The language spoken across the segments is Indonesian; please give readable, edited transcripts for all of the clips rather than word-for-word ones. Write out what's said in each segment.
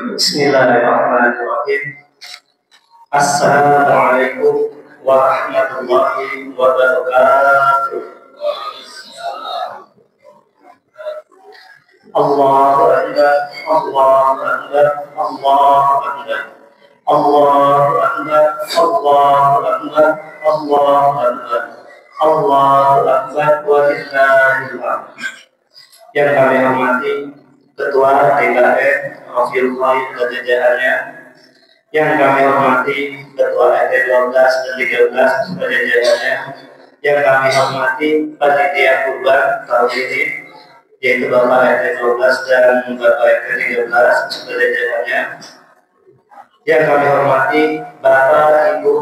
Bismillahirrahmanirrahim. Assalamualaikum warahmatullahi wabarakatuh. Allahu Akbar, Allahu Akbar, Allahu Akbar, Allahu Akbar, Allahu Akbar, Allahu Akbar, Allahu Akbar, walillahil hamd. Yang kami hormati Ketua DKM Rafil Khair dan jajarannya, yang kami hormati Ketua RT 12 dan 13 dan jajarannya, yang kami hormati Panitia Kurban tahun ini, yaitu Bapak RT 12 dan Bapak RT 13 dan jajarannya, yang kami hormati Bapak, Ibu,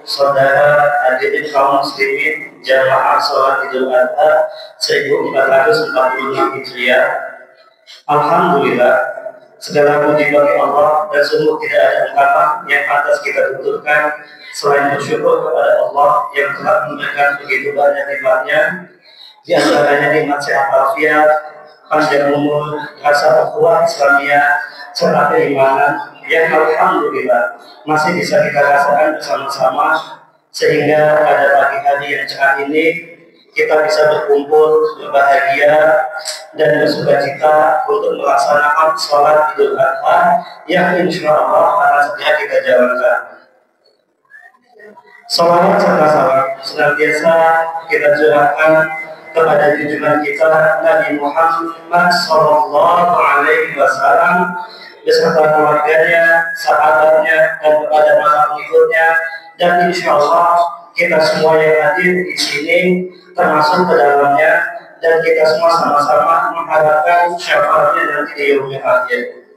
Saudara, hadirin kaum muslimin jamaah sholat Idul Adha 1446 Hijriah. Alhamdulillah, segala puji bagi Allah dan sungguh tidak ada ungkapan yang pantas kita tuturkan selain bersyukur kepada Allah yang telah memberikan begitu banyak nikmatnya, di antaranya nikmat sehat walafiat, panjang umur, rasa ukhuwah Islamiyah, serta keimanan yang alhamdulillah masih bisa kita rasakan bersama-sama, sehingga pada pagi hari yang cerah ini kita bisa berkumpul, berbahagia, dan bersukacita untuk melaksanakan sholat Idul Adha yang insya Allah akan segera kita jalankan. Sholawat serta salam senantiasa kita curahkan kepada junjungan kita Nabi Muhammad Sallallahu Alaihi Wasallam beserta keluarganya, sahabatnya, dan kepada para pengikutnya, dan insya Allah kita semua yang hadir di sini termasuk ke dalamnya, dan kita semua sama-sama mengharapkan syafaatnya nanti di yaumil akhir.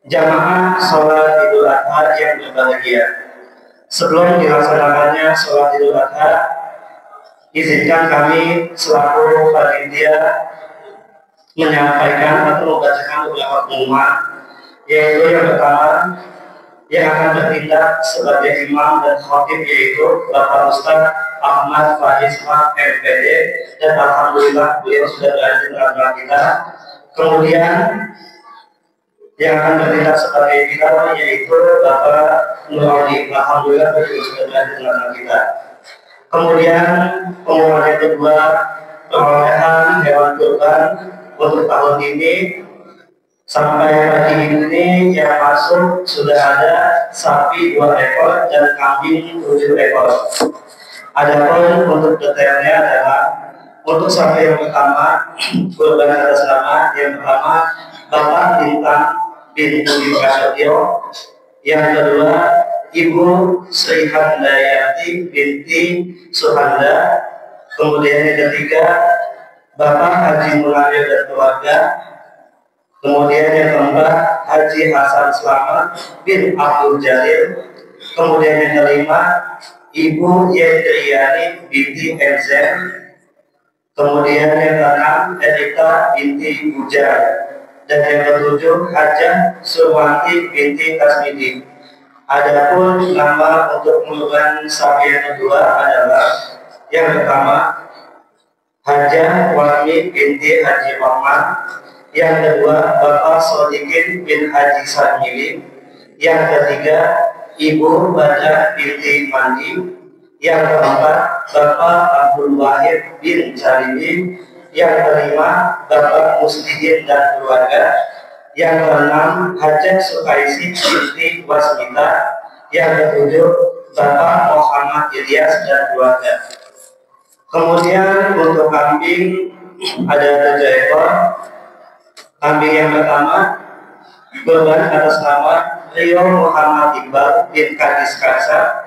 Jamaah sholat Idul Adha yang berbahagia, sebelum dilaksanakannya sholat Idul Adha, izinkan kami selaku panitia menyampaikan atau membacakan beberapa pengumuman, yaitu yang pertama, yang akan bertindak sebagai imam dan khatib yaitu Bapak Ustaz Ahmad Faiz MPD, dan alhamdulillah beliau sudah berada di tengah kita. Kemudian yang akan bertindak sebagai imam yaitu Bapak Nuradi, alhamdulillah beliau sudah berada di tengah kita. Kemudian pengumuman yang kedua, perolehan hewan kurban untuk tahun ini sampai pagi ini yang masuk sudah ada sapi 2 ekor dan kambing 7 ekor. Adapun untuk detailnya adalah untuk sapi yang pertama kurban atas nama yang pertama Bapak Bintang bin Budi Prasetyo, yang kedua Ibu Sri Handayati binti Suhanda, kemudian yang ketiga Bapak Haji Munawir dan keluarga, kemudian yang keempat Haji Hasan Slamet bin Abdul Jalil, kemudian yang kelima Ibu Yedriyani binti Enzen, kemudian yang keenam Erika binti Bujar, dan yang ketujuh Hajah Surwanti binti Kasmidi. Adapun nama untuk kurban sapi yang kedua adalah yang pertama Hajah Wami binti Haji Muhammad, yang kedua Bapak Sodikin bin Haji Sarmili, yang ketiga Ibu Badah binti Mandi, yang keempat Bapak Abdul Wahid bin Jalili, yang kelima Bapak Muslimin dan keluarga, yang keenam Hajah Sukaisi binti Wasmita, yang ketujuh Bapak Muhammad Ilyas dan keluarga. Kemudian untuk kambing ada 7 ekor. Kambing yang pertama kurban atas nama Rio Muhammad Iqbal bin Kadis Kasa,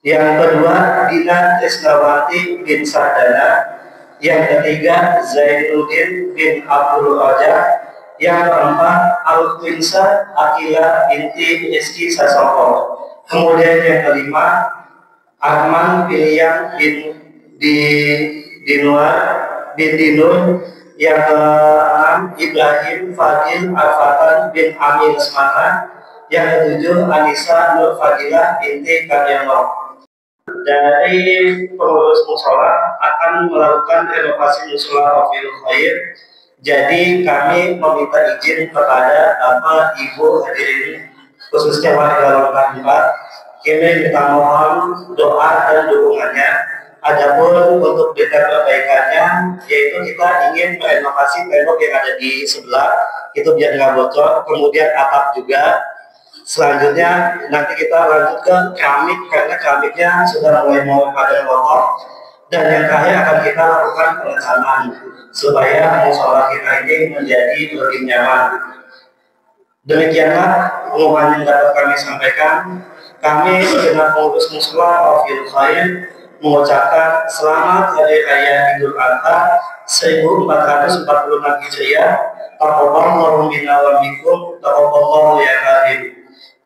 yang kedua Dina Trisnawati bin Sardana, yang ketiga Zainuddin bin Abdul Raja, yang keempat Al-Quinsa Akila binti Rizki Sasoko, kemudian yang kelima Arman William bin Dinur, yang keenam Ibrahim Fadil Al-Fatan bin Amir Semata, yang ketujuh Anissa Nur Fadilah binti Karyanok. Dari pengurus musola akan melakukan renovasi musola Rafil Khair Jadi kami meminta izin kepada Bapak Ibu hadirin khususnya warga Lontar 4, kami minta mohon doa dan dukungannya. Adapun untuk detail perbaikannya, yaitu kita ingin merenovasi tembok yang ada di sebelah itu biar nggak bocor, kemudian atap juga. Selanjutnya nanti kita lanjut ke keramik karena keramiknya sudah mulai mau pada kotor. Dan yang terakhir akan kita lakukan perencanaan supaya musola kita ini menjadi lebih nyaman. Demikianlah pengumuman yang dapat kami sampaikan. Kami segenap pengurus musola Wafil Khair mengucapkan selamat Hari Raya Idul Adha 1446 Hijriah. Taqabbalallahu minna wa minkum, taqabbalallahu ya karim.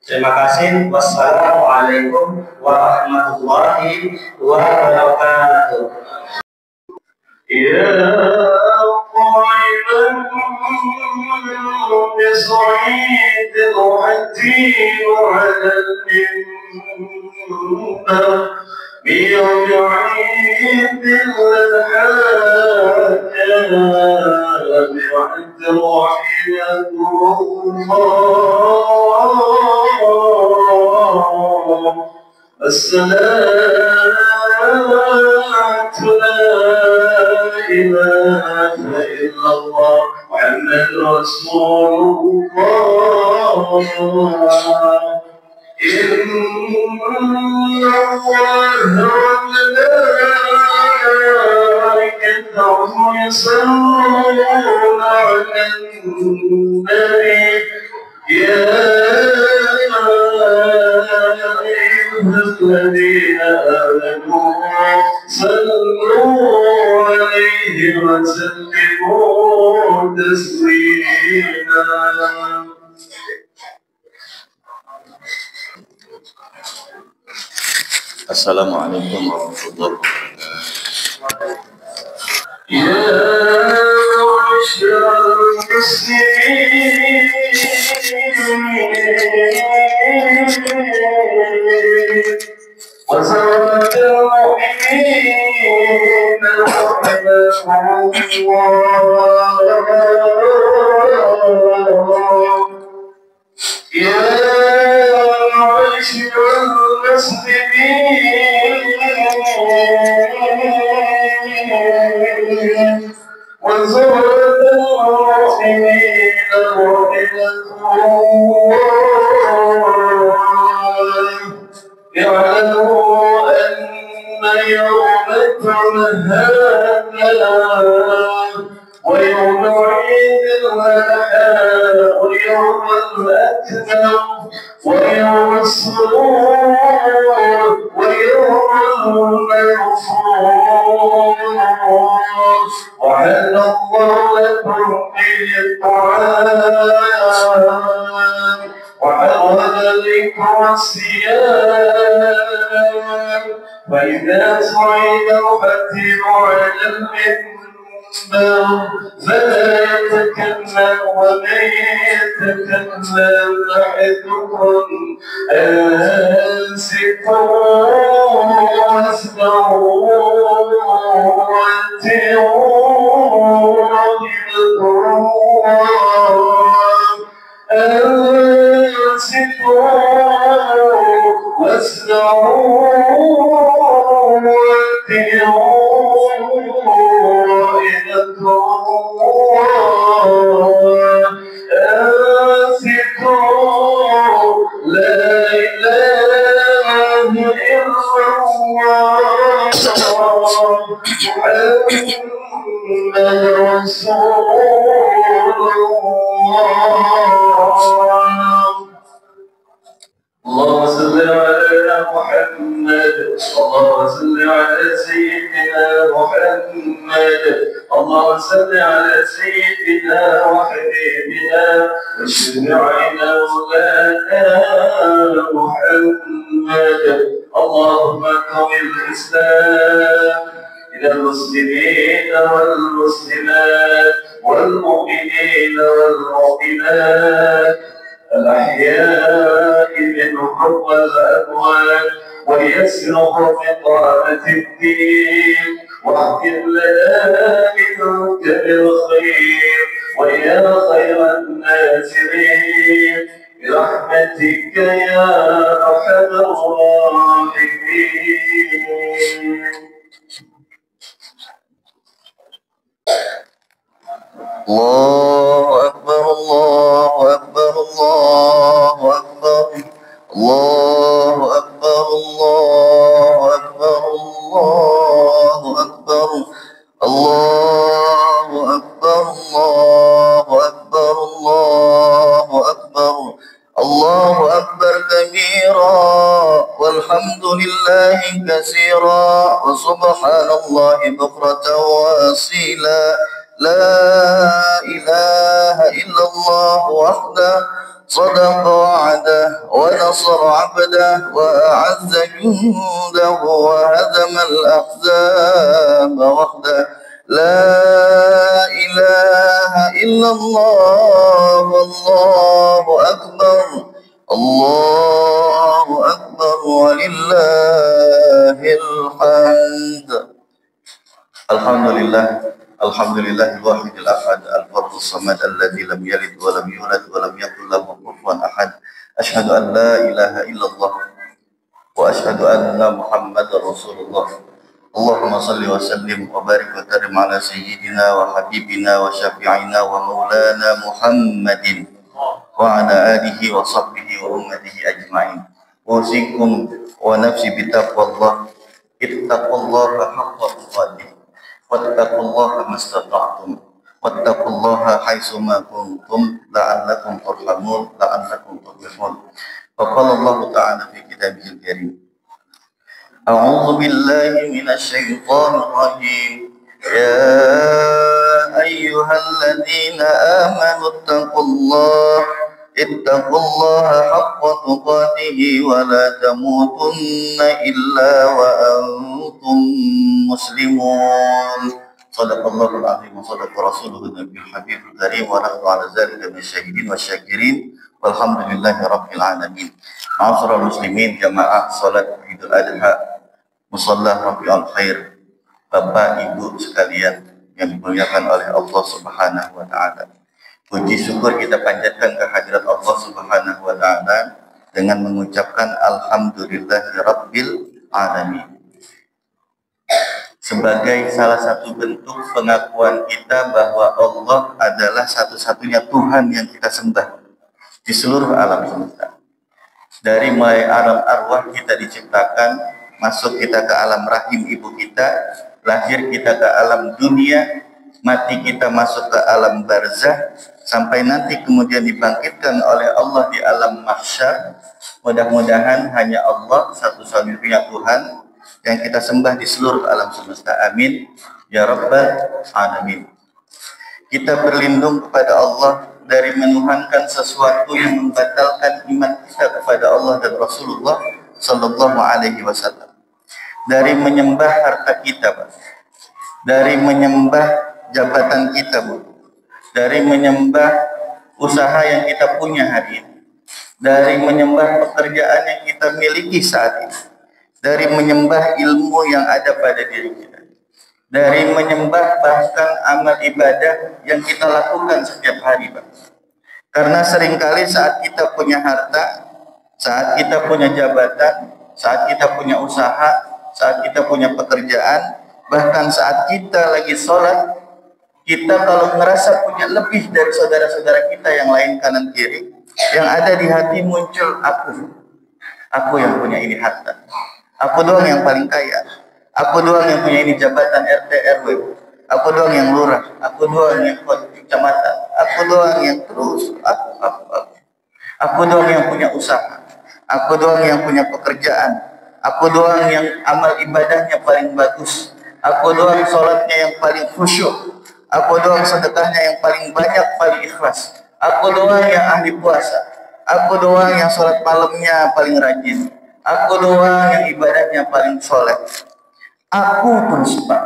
Terima kasih. Wassalamualaikum warahmatullahi wabarakatuh. يا طالبا بصعيد العتيب على المنبر بيوم عيد الحاجة بعد رحمة الله الصلاة لا إله إلا الله محمد رسول الله إن الله وملائكته يصلون على النبي يا الذين آمنوا صلوا عليه وسلموا تسليما. Assalamualaikum warahmatullahi wabarakatuh. يا معشر المسلمين وزوج المؤمنين رحمكم الله يا معشر المسلمين وزوج المؤمنين رحمكم الله اعلموا أن يومكم هذا ويوم عيد الأضحى ويوم الأكبر ويوم السرور ويوم المغفور وحل الله لكم به الطعام وحرم عليكم الصيام فإذا صعد الخطيب على المنبر فلا يتكلم ومن يتكلم أحدكم أنصتوا واسمعوا واتقوا أنصتوا واسمعوا اللهم صل على محمد اللهم صل على سيدنا محمد اللهم صل على سيدنا وحبيبنا وشفيعنا مولانا محمد اللهم قوي الإسلام إلى المسلمين والمسلمات والمؤمنين والمؤمنات الأحياء منهم والأموات ويسرهم إقامة الدين واختم لنا منك بالخير ويا خير الناصرين برحمتك يا أرحم الراحمين. الله أكبر الله أكبر الله أكبر الله أكبر الله أكبر الله أكبر الله أكبر الله أكبر الله أكبر الله أكبر كبيرا والحمد لله كثيرا وسبحان الله بكرة وأصيلا لا إله إلا الله وحده صدق وعده ونصر عبده وأعز جنده وهزم الأحزاب وحده لا إله إلا الله والله أكبر الله أكبر ولله الحمد. Alhamdulillah, alhamdulillahil wahidil ahad al-fardus samad alladzi lam yalid wa lam yulad wa lam yakul lahu kufuwan ahad. Asyhadu an la ilaha illallah wa asyhadu anna Muhammadar Rasulullah. Allahumma salli wa sallim wa barik wa karim ala sayyidina wa habibina wa syafi'ina wa maulana Muhammadin wa ala alihi wa sahbihi wa ummatihi ajma'in. Usikum wa nafsi bitaqwallah. Ittaqullaha haqqa tuqatih. Wattaqullaha mastata'tum wattaqullaha haitsuma kuntum la'allakum turhamun la'allakum tuflihun. Wa qala Allah ta'ala fi kitabihil karim. A'udzu billahi minasy syaithanir rajim. Ya ayyuhalladzina amanu ittaqullaha haqqa tuqatih wa la tamutunna illa wa antum muslimun. Shadaqallahul azim wa sadaqa rasuluhu nabiyul habibul karim wa nahnu ala zalika minasyahidin wasyakirin walhamdulillahi rabbil alamin. Ma'asyiral muslimin jamaah salat Idul Adha musalla Rabiul Khair, Bapak Ibu sekalian yang dimuliakan oleh Allah Subhanahu wa taala. Puji syukur kita panjatkan kehadirat Allah Subhanahu wa taala dengan mengucapkan alhamdulillahi rabbil alamin. Sebagai salah satu bentuk pengakuan kita bahwa Allah adalah satu-satunya Tuhan yang kita sembah di seluruh alam semesta. Dari mulai alam arwah kita diciptakan, masuk kita ke alam rahim ibu kita, lahir kita ke alam dunia, mati kita masuk ke alam barzah, sampai nanti kemudian dibangkitkan oleh Allah di alam mahsyar. Mudah-mudahan hanya Allah satu-satunya Tuhan yang kita sembah di seluruh alam semesta. Amin ya rabbal alamin. Kita berlindung kepada Allah dari menuhankan sesuatu yang membatalkan iman kita kepada Allah dan Rasulullah sallallahu alaihi wasallam. Dari menyembah harta kita, Pak. Dari menyembah jabatan kita, Bu. Dari menyembah usaha yang kita punya hari ini. Dari menyembah pekerjaan yang kita miliki saat ini. Dari menyembah ilmu yang ada pada diri kita. Dari menyembah bahkan amal ibadah yang kita lakukan setiap hari, Pak. Karena seringkali saat kita punya harta, saat kita punya jabatan, saat kita punya usaha, saat kita punya pekerjaan, bahkan saat kita lagi sholat, kita kalau merasa punya lebih dari saudara-saudara kita yang lain kanan kiri, yang ada di hati muncul aku yang punya ini harta, aku doang yang paling kaya, aku doang yang punya ini jabatan RT RW, aku doang yang lurah, aku doang yang kecamatan, aku doang yang terus, aku doang yang punya usaha, aku doang yang punya pekerjaan, aku doang yang amal ibadahnya paling bagus, aku doang sholatnya yang paling khusyuk, aku doang sedekahnya yang paling banyak, paling ikhlas, aku doang yang ahli puasa, aku doang yang sholat malamnya paling rajin, aku doang yang ibadahnya paling soleh. Aku terus, Pak,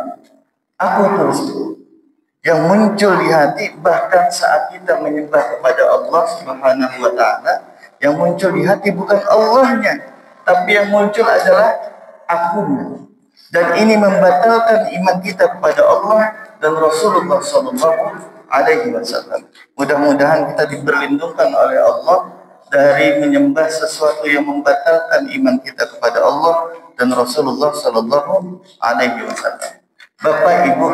aku terus yang muncul di hati, bahkan saat kita menyembah kepada Allah Subhanahu wa ta'ala, yang muncul di hati bukan Allahnya, tapi yang muncul adalah akunya. dan ini membatalkan iman kita kepada Allah dan Rasulullah Sallallahu Alaihi Wasallam. Mudah-mudahan kita diperlindungkan oleh Allah dari menyembah sesuatu yang membatalkan iman kita kepada Allah dan Rasulullah Sallallahu Alaihi Wasallam. Bapak Ibu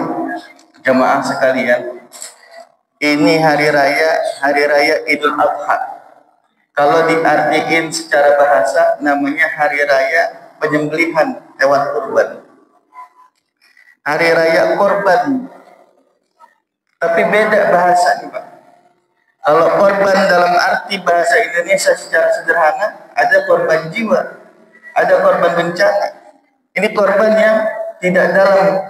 jamaah sekalian, ini hari raya Idul Adha. Kalau diartikan secara bahasa namanya hari raya penyembelihan hewan kurban. Hari raya korban. Tapi beda bahasanya, Pak. Kalau korban dalam arti bahasa Indonesia secara sederhana, ada korban jiwa, ada korban bencana. Ini korban yang tidak dalam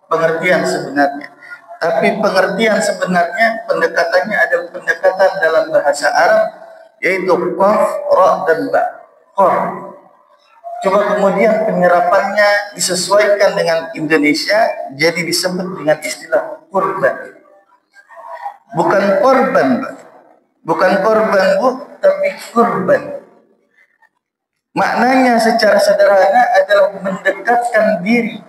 pengertian sebenarnya. Tapi pengertian sebenarnya pendekatannya ada pendekatan dalam bahasa Arab, yaitu qaf, ra, dan ba. Qaf. Cuma kemudian penyerapannya disesuaikan dengan Indonesia, jadi disebut dengan istilah kurban. Bukan korban, Pak. Bukan korban, Bu, tapi kurban. Maknanya secara sederhana adalah mendekatkan diri.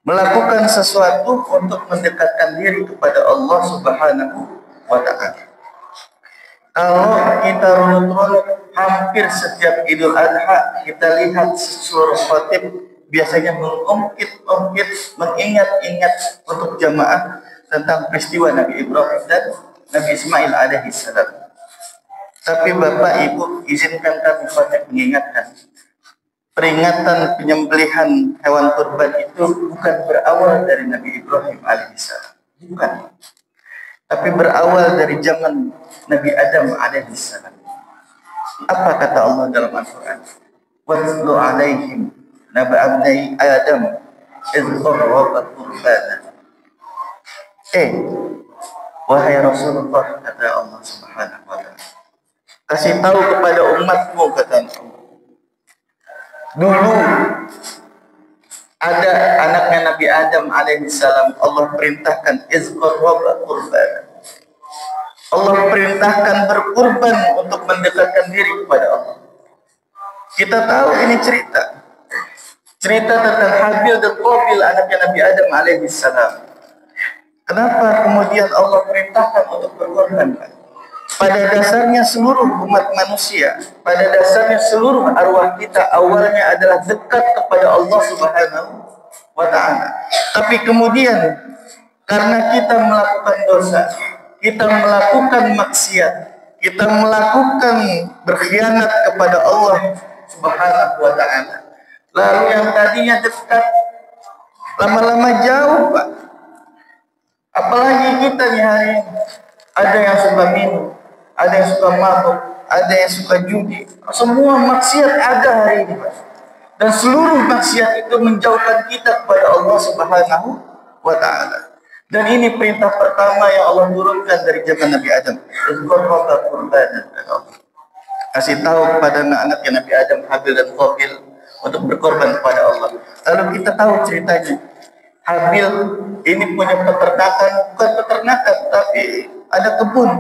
Melakukan sesuatu untuk mendekatkan diri kepada Allah Subhanahu wa Ta'ala. Kalau kita runut-runut hampir setiap Idul Adha, kita lihat seluruh khatib biasanya mengungkit-ungkit, mengingat-ingat untuk jamaah tentang peristiwa Nabi Ibrahim dan Nabi Ismail alaihi salam. Tapi Bapak Ibu, izinkan kami khatib mengingatkan, peringatan penyembelihan hewan kurban itu bukan berawal dari Nabi Ibrahim alaihi salam. Bukan. Tapi berawal dari zaman Nabi Adam alaihi salam. Apa kata Allah dalam Al-Quran? Watlu alaihim naba abnai Adam idh qarraba qurbana. Wahai Rasulullah, kata Allah Subhanahu wa Ta'ala, kasih tahu kepada umatmu, kata Allah. Dulu ada anaknya Nabi Adam alaihi salam, Allah perintahkan idh qarraba qurbana. Allah perintahkan berkurban untuk mendekatkan diri kepada Allah. Kita tahu ini cerita tentang Habil dan Qabil, anaknya Nabi Adam alaihi salam. Kenapa kemudian Allah perintahkan untuk berkorban? Pada dasarnya seluruh umat manusia, pada dasarnya seluruh arwah kita awalnya adalah dekat kepada Allah Subhanahu wa Ta'ala. Tapi kemudian karena kita melakukan dosa, kita melakukan maksiat, kita melakukan berkhianat kepada Allah Subhanahu wa Ta'ala, lalu yang tadinya dekat lama-lama jauh, Pak. Apalagi kita nih hari ini, ada yang suka minum, ada yang suka mabuk, ada yang suka judi. Semua maksiat ada hari ini, Pak. Dan seluruh maksiat itu menjauhkan kita kepada Allah Subhanahu wa Ta'ala. Dan ini perintah pertama yang Allah turunkan dari zaman Nabi Adam. Kasih tahu kepada anak-anaknya Nabi Adam, Habil dan Qabil, untuk berkorban kepada Allah. Lalu kita tahu ceritanya. Habil ini punya peternakan, bukan peternakan, tapi ada kebun,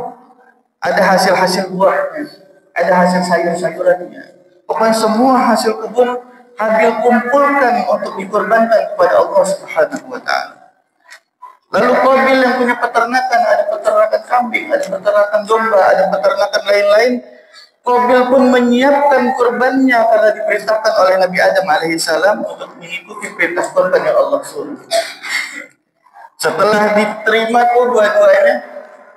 ada hasil-hasil buahnya, ada hasil sayur-sayurannya. Pokoknya semua hasil kebun Habil kumpulkan untuk dikorbankan kepada Allah Subhanahu wa Ta'ala. Lalu Qabil yang punya peternakan, ada peternakan kambing, ada peternakan domba, ada peternakan lain-lain. Qabil pun menyiapkan kurbannya karena diperintahkan oleh Nabi Adam alaihissalam untuk mengikuti perintah kurban yang Allah suruh. Setelah diterima dua-duanya,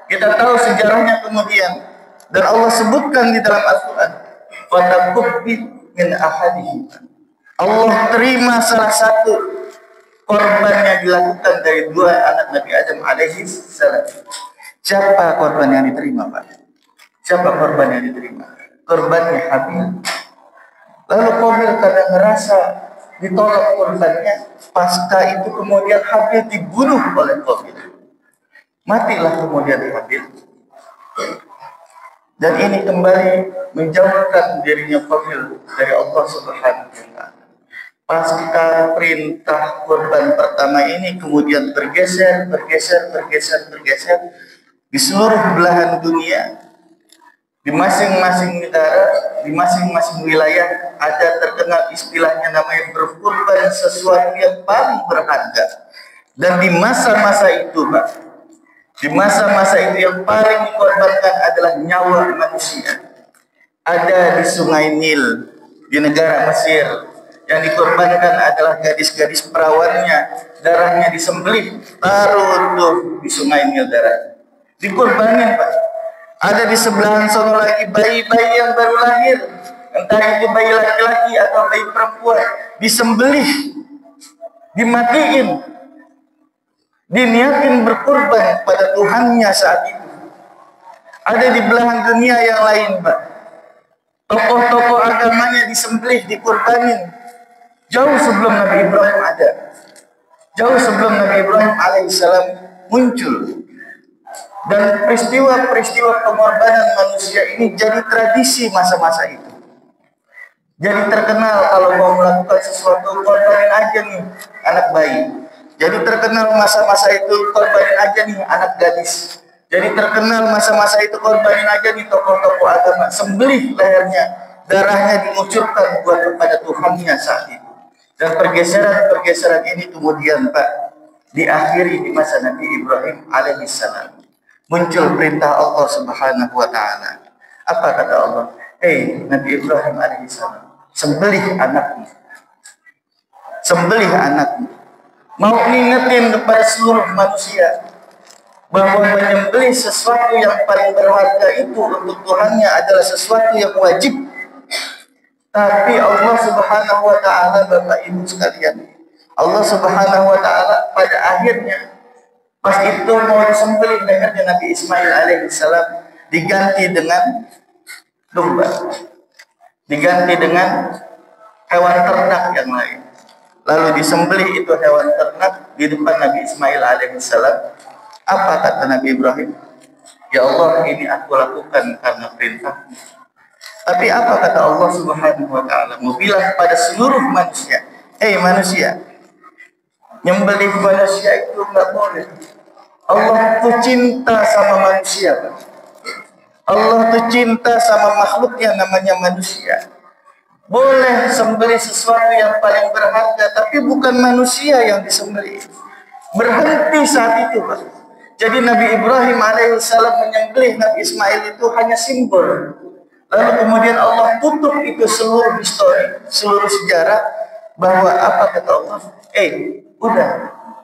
kita tahu sejarahnya kemudian, dan Allah sebutkan di dalam Al-Quran, "Fataqubbil min ahadihim." Allah terima salah satu korban yang dilakukan dari dua anak Nabi Adam alaihissalam. Siapa korban yang diterima, Pak? Siapa korban yang diterima? Korbannya Habil. Lalu Qabil karena merasa ditolak korbannya, pasca itu kemudian Habil dibunuh oleh Qabil. Matilah kemudian Habil. Dan ini kembali menjauhkan dirinya Qabil dari Allah Subhanahu wa Ta'ala. Pasca perintah korban pertama ini kemudian bergeser di seluruh belahan dunia. Di masing-masing negara, di masing-masing wilayah ada terkenal istilahnya namanya berkorban sesuatu yang paling berharga. Dan di masa-masa itu, Pak, di masa-masa itu yang paling dikorbankan adalah nyawa manusia. Ada di Sungai Nil di negara Mesir, yang dikorbankan adalah gadis-gadis perawannya, darahnya disembelih, taruh tuh di Sungai Nil darah. Dikorbanin, Pak. Ada di sebelahan sono lagi bayi-bayi yang baru lahir, entah itu bayi laki-laki atau bayi perempuan, disembelih, dimatiin, diniatin berkorban pada Tuhannya saat itu. Ada di belahan dunia yang lain, Pak. Tokoh-tokoh agamanya disembelih, dikorbanin. Jauh sebelum Nabi Ibrahim ada. Jauh sebelum Nabi Ibrahim alaihissalam muncul. Dan peristiwa-peristiwa pengorbanan manusia ini jadi tradisi masa-masa itu. Jadi terkenal kalau mau melakukan sesuatu, korbanin aja nih anak bayi. Jadi terkenal masa-masa itu, korbanin aja nih anak gadis. Jadi terkenal masa-masa itu, korbanin aja nih tokoh-tokoh agama. Sembelih lehernya, darahnya diucurkan buat kepada Tuhannya saat itu. Dan pergeseran-pergeseran ini kemudian, Pak, diakhiri di masa Nabi Ibrahim alaihissalam. Muncul perintah Allah Subhanahu wa Ta'ala. Apa kata Allah? Nabi Ibrahim alaihissalam, sembelih anakmu. Sembelih anakmu. Mau ngingetin kepada seluruh manusia bahwa menyembelih sesuatu yang paling berharga itu untuk Tuhannya adalah sesuatu yang wajib. Tapi Allah Subhanahu wa Ta'ala, Bapak Ibu sekalian, Allah Subhanahu wa Ta'ala pada akhirnya pas itu mau disembelih lehernya Nabi Ismail alaihissalam, diganti dengan domba, diganti dengan hewan ternak yang lain. Lalu disembelih itu hewan ternak di depan Nabi Ismail alaihissalam. Apa kata Nabi Ibrahim? Ya Allah, ini aku lakukan karena perintah. Tapi apa kata Allah Subhanahu wa Ta'ala? Mau bilang pada seluruh manusia, manusia, nyembelih manusia itu nggak boleh. Allah tuh cinta sama manusia, Pak. Allah tuh cinta sama makhluk yang namanya manusia. Boleh sembelih sesuatu yang paling berharga, tapi bukan manusia yang disembelih. Berhenti saat itu, Pak. Jadi Nabi Ibrahim alaihissalam menyembelih Nabi Ismail itu hanya simbol. Lalu kemudian Allah tutup itu seluruh histori, seluruh sejarah, bahwa apa kata Allah? Udah,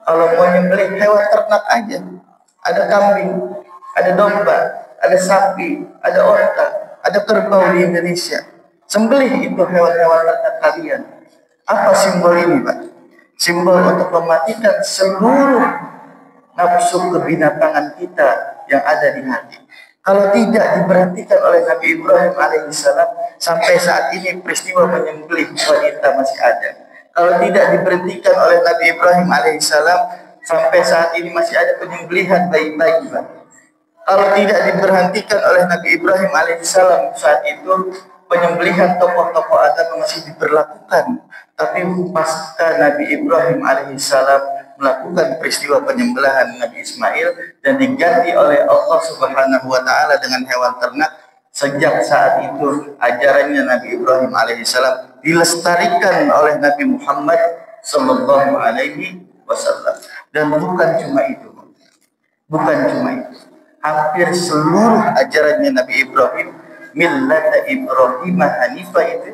kalau mau nyembelih hewan ternak aja. Ada kambing, ada domba, ada sapi, ada onta, ada kerbau di Indonesia. Sembelih itu hewan-hewan ternak kalian. Apa simbol ini, Pak? Simbol untuk mematikan seluruh nafsu kebinatangan kita yang ada di hati. Kalau tidak diberhentikan oleh Nabi Ibrahim alaihissalam, sampai saat ini peristiwa menyembelih wanita masih ada. Kalau tidak diberhentikan oleh Nabi Ibrahim alaihissalam, sampai saat ini masih ada penyembelihan bayi-bayi. Kalau tidak diberhentikan oleh Nabi Ibrahim alaihissalam saat itu, penyembelihan tokoh-tokoh agama masih diberlakukan. Tapi pasca Nabi Ibrahim alaihissalam melakukan peristiwa penyembelihan Nabi Ismail dan diganti oleh Allah Subhanahu wa Ta'ala dengan hewan ternak, sejak saat itu ajarannya Nabi Ibrahim alaihissalam dilestarikan oleh Nabi Muhammad sallallahu alaihi wasallam. Dan bukan cuma itu, hampir seluruh ajarannya Nabi Ibrahim, millata Ibrahim hanifah, itu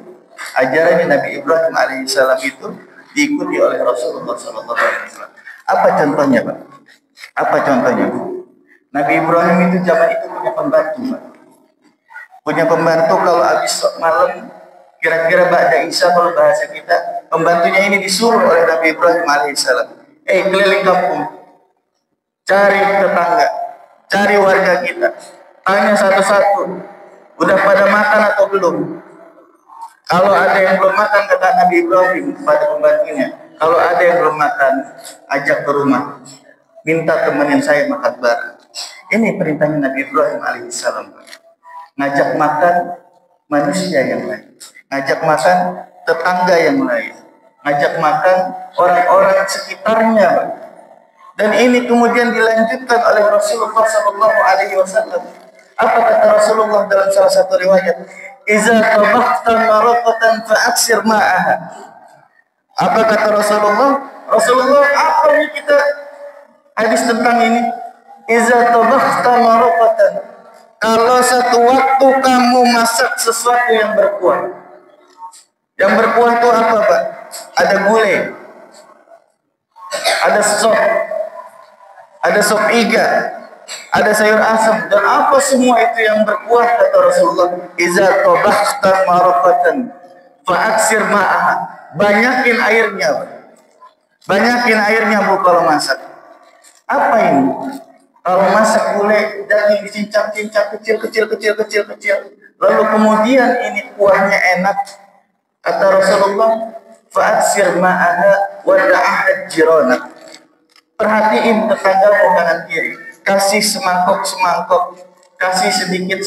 ajarannya Nabi Ibrahim alaihissalam itu diikuti oleh Rasulullah sallallahu alaihi wasallam. Apa contohnya, Pak? Apa contohnya? Nabi Ibrahim itu zaman itu punya pembantu, Pak. Punya pembantu kalau habis malam, kira-kira ba'da Isya kalau bahasa kita, pembantunya ini disuruh oleh Nabi Ibrahim alaihissalam, keliling kampung, cari tetangga, cari warga kita, tanya satu-satu, udah pada makan atau belum? Kalau ada yang belum makan, kata Nabi Ibrahim pada pembantunya, kalau ada yang belum makan, ajak ke rumah, minta temenin saya makan bareng. Ini perintahnya Nabi Ibrahim alaihissalam. Ngajak makan manusia yang lain, ngajak makan tetangga yang lain, ngajak makan orang-orang sekitarnya. Dan ini kemudian dilanjutkan oleh Rasulullah SAW. Apa kata Rasulullah dalam salah satu riwayat? Iza tabaqta maraqatan fa'aksir ma'aha. Apa kata Rasulullah? Rasulullah apa ini kita hadis tentang ini? Iza tabaqta maraqatan. Kalau satu waktu kamu masak sesuatu yang berkuah. Yang berkuah itu apa, Pak? Ada gulai, ada sop iga, ada sayur asam, dan apa semua itu yang berkuah, kata Rasulullah. Iza tabaqta maraqatan fa'aksir ma'aha. Banyakin airnya, Pak. Banyakin airnya, Bu, kalau masak. Apa ini? Kalau masak gulai, daging dicincang-cincang kecil. Lalu kemudian ini kuahnya enak. Kata Rasulullah, fa'aksir ma'aha wada'ahad jironak. Perhatiin tetanggamu kanan kiri. Kasih semangkok, kasih sedikit.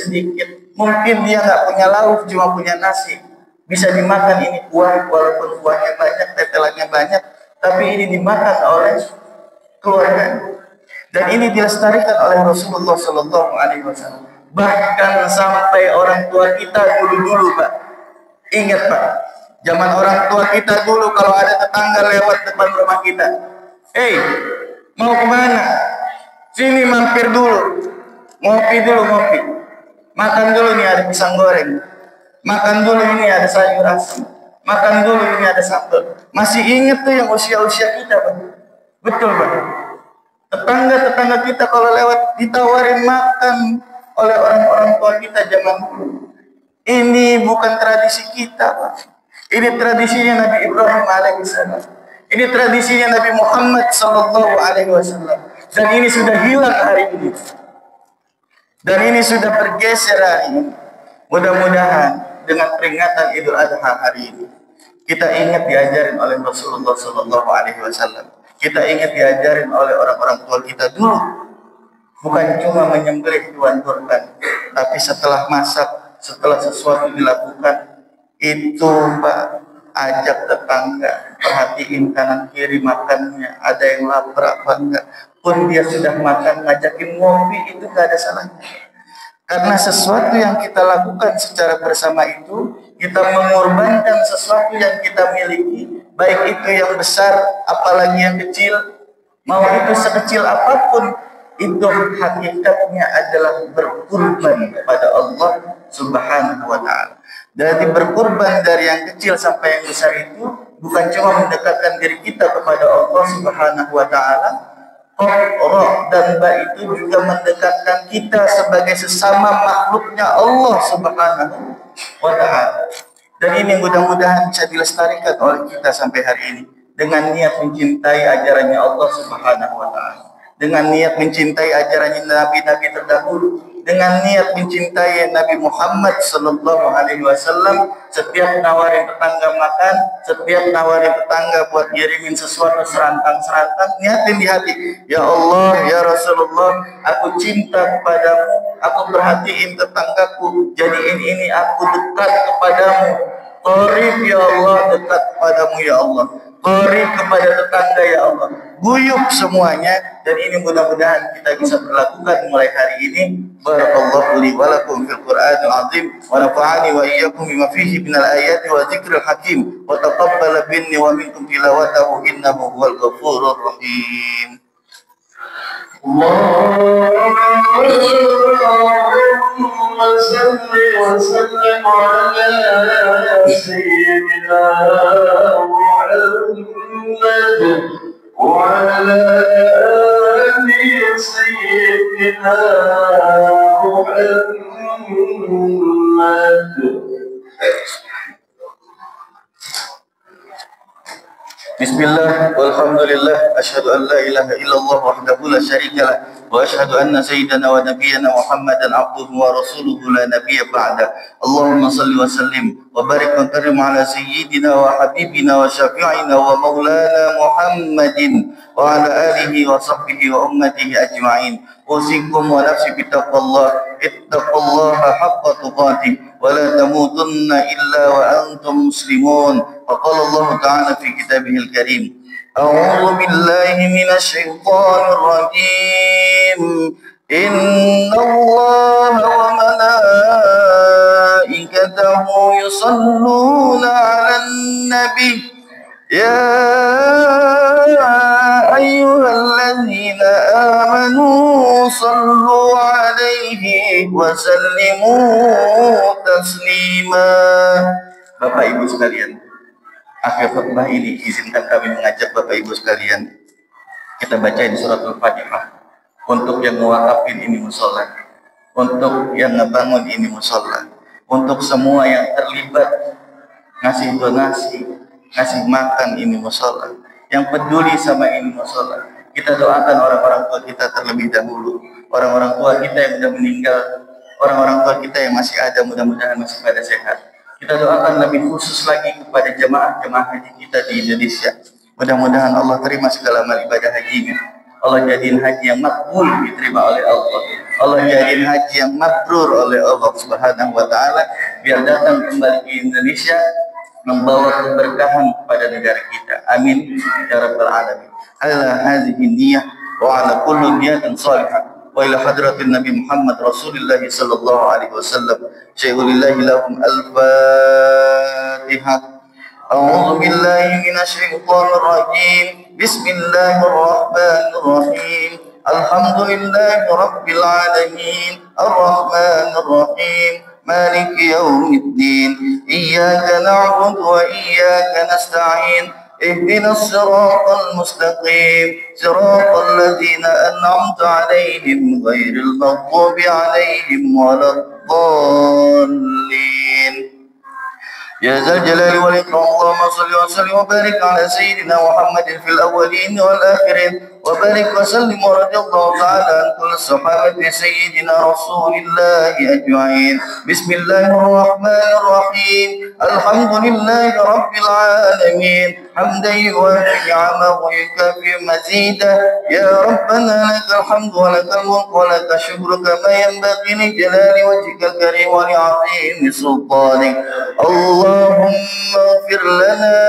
Mungkin dia nggak punya lauk, cuma punya nasi. Bisa dimakan ini kuah, walaupun kuahnya banyak, tetelannya banyak, tapi ini dimakan oleh keluarga. Dan ini dilestarikan oleh Rasulullah Sallallahu Alaihi Wasallam. Bahkan sampai orang tua kita dulu, Pak. Ingat, Pak, zaman orang tua kita dulu kalau ada tetangga lewat depan rumah kita, mau kemana? Sini mampir dulu, ngopi. Makan dulu nih ada pisang goreng. Makan dulu ini ada sayur asam. Makan dulu ini ada sambal. Masih ingat tuh yang usia-usia kita, Pak? Betul, Pak. Tetangga-tetangga kita kalau lewat ditawarin makan oleh orang-orang tua kita zaman dulu. Ini bukan tradisi kita, Pak. Ini tradisinya Nabi Ibrahim alaihissalam. Ini tradisinya Nabi Muhammad sallallahu alaihi wasallam. Dan ini sudah hilang hari ini. Dan ini sudah bergeser hari ini. Mudah-mudahan dengan peringatan Idul Adha hari ini, kita ingat diajarin oleh Rasulullah sallallahu alaihi wasallam. Kita ingat diajarin oleh orang-orang tua kita dulu. Bukan cuma menyembelih hewan kurban, tapi setelah masak, setelah sesuatu dilakukan, itu, Pak, ajak tetangga, perhatiin kanan kiri makannya, ada yang lapar apa enggak. Pun dia sudah makan, ngajakin ngopi, itu gak ada salahnya. Karena sesuatu yang kita lakukan secara bersama itu, kita mengorbankan sesuatu yang kita miliki, baik itu yang besar, apalagi yang kecil, mau itu sekecil apapun, itu hakikatnya adalah berkurban kepada Allah Subhanahu wa Ta'ala. Jadi berkurban dari yang kecil sampai yang besar itu bukan cuma mendekatkan diri kita kepada Allah Subhanahu wa Ta'ala, roh dan ba itu juga mendekatkan kita sebagai sesama makhluknya Allah Subhanahu wa Ta'ala. Dan ini mudah-mudahan bisa dilestarikan oleh kita sampai hari ini dengan niat mencintai ajarannya Allah Subhanahu wa Ta'ala, dengan niat mencintai ajarannya nabi-nabi terdahulu, dengan niat mencintai Nabi Muhammad sallallahu alaihi wasallam. Setiap nawarin tetangga makan, setiap nawarin tetangga buat ngirimin sesuatu serantang-serantang, niatin di hati, ya Allah, ya Rasulullah, aku cinta kepadamu, aku perhatiin tetanggaku, jadiin ini aku dekat kepadamu. Qarib ya Allah, dekat kepadamu ya Allah. Qarib kepada tetangga ya Allah. Guyup semuanya, dan ini mudah-mudahan kita bisa berlakukan mulai hari ini. Barakallahu li wa lakum fil Qur'anil azim wa nafa'ani wa iyyakum bima fihi minal ayati wa dzikril hakim wa taqabbal minni wa minkum tilawatahu innahu huwal ghafurur rahim. Allahumma salli wa sallim ala sayyidina Muhammad وعلى آل سيدنا محمد. Bismillah, walhamdulillah, asyhadu an la ilaha illallah wahdahu la syarika lah, wa asyhadu anna sayyidana wa nabiyyana Muhammadan abduhu wa rasuluhu la nabiyya ba'da. Allahumma salli wa sallim wa barik wa karim ala sayyidina wa habibina wa syafi'ina wa maulana Muhammadin wa ala alihi wa sahbihi wa ummatihi ajma'in. Usikum wa nafsi bitaqwallah, ittaqullaha haqqa tuqatih wa la tamutunna illa wa antum muslimun. وقال الله تعالى في كتابه الكريم أعوذ بالله من الشيطان الرجيم Innallaha wa malaikatahu yusalluna 'alan nabi ya ayyuhalladzina amanu sallu 'alaihi wa sallimu taslima. Bapak Ibu sekalian, akhir khutbah ini izinkan kami mengajak Bapak Ibu sekalian, kita bacain surat Al-Fatihah untuk yang mewakafin ini musola, untuk yang ngebangun ini musola, untuk semua yang terlibat ngasih donasi, ngasih makan ini musola, yang peduli sama ini musola. Kita doakan orang-orang tua kita terlebih dahulu, orang-orang tua kita yang sudah meninggal, orang-orang tua kita yang masih ada, mudah-mudahan masih pada sehat. Kita doakan lebih khusus lagi kepada jemaah-jemaah haji kita di Indonesia. Mudah-mudahan Allah terima segala amal ibadah hajinya. Allah jadiin haji yang makbul diterima oleh Allah. Allah jadiin haji yang mabrur oleh Allah Subhanahu wa taala, biar datang kembali ke Indonesia membawa keberkahan kepada negara kita. Amin ya rabbal alamin. Ala hadhihi niyyah wa ala kulli niyatin salihah. Wa ila hadratin Nabi Muhammad Rasulullah sallallahu alaihi wasallam. Syai'ulillahi lahum al-Fatihah. أعوذ بالله من الشيطان الرجيم بسم الله الرحمن الرحيم الحمد لله رب العالمين الرحمن الرحيم مالك يوم الدين إياك نعبد وإياك نستعين اهدنا الصراط المستقيم صراط الذين أنعمت عليهم غير المغضوب عليهم ولا الضالين. يا ذا الجلال والإكرام اللهم صل وسلم وبارك على سيدنا محمد في الأولين والآخرين وبارك وسلم ورضي الله تعالى عن كل الصحابة سيدنا رسول الله أجمعين. بسم الله الرحمن الرحيم الحمد لله رب العالمين حمدا يوافي نعمه ويكافئ مزيدا. يا ربنا لك الحمد ولك الملك ولك الشكر كما ينبغي لجلال وجهك الكريم ولعظيم سلطانك. اللهم اغفر لنا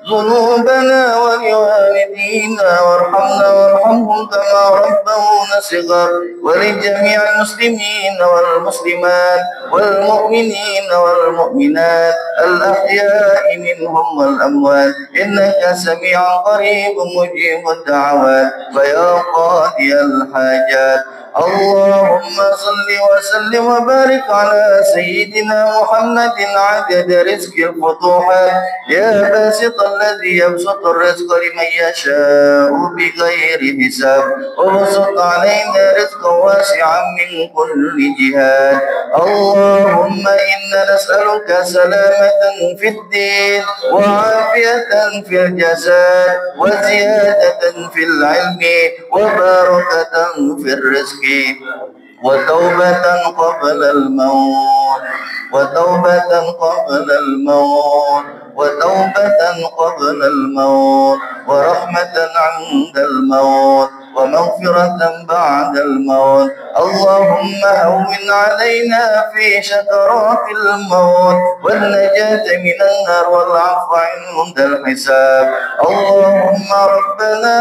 ذنوبنا ولوالدينا وارحمنا وارحمهم كما ربونا صغار ولجميع المسلمين والمسلمات والمؤمنين والمؤمنات الأحياء منهم والأموات إنك سميع قريب مجيب الدعوات ويا قاضي الحاجات. اللهم صل وسلم وبارك على سيدنا محمد عدد رزق الفتوحات يا باسط الذي يبسط الرزق لمن يشاء بغير حساب وابسط علينا رزقا واسعا من كل جهات. اللهم إنا نسألك سلامة في الدين وعافية في الجسد وزيادة في العلم وبركة في الرزق وتوبة قبل الموت وتوبة قبل الموت وتوبة قبل الموت ورحمة عند الموت ومغفرة بعد الموت. اللهم هون علينا في شكرات الموت والنجاة من النار والعفو عند الحساب. اللهم ربنا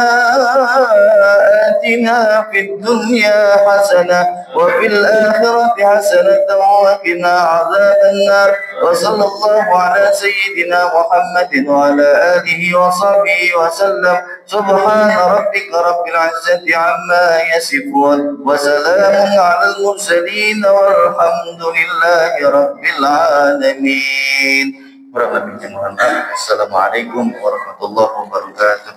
آتنا في الدنيا حسنة وفي الآخرة حسنة وقنا عذاب النار. وصلى الله على سيدنا محمد وعلى آله وصحبه وسلم. سبحان ربك رب العزة عما يصفون وسلام على المرسلين والحمد لله رب العالمين. Assalamualaikum warahmatullahi wabarakatuh.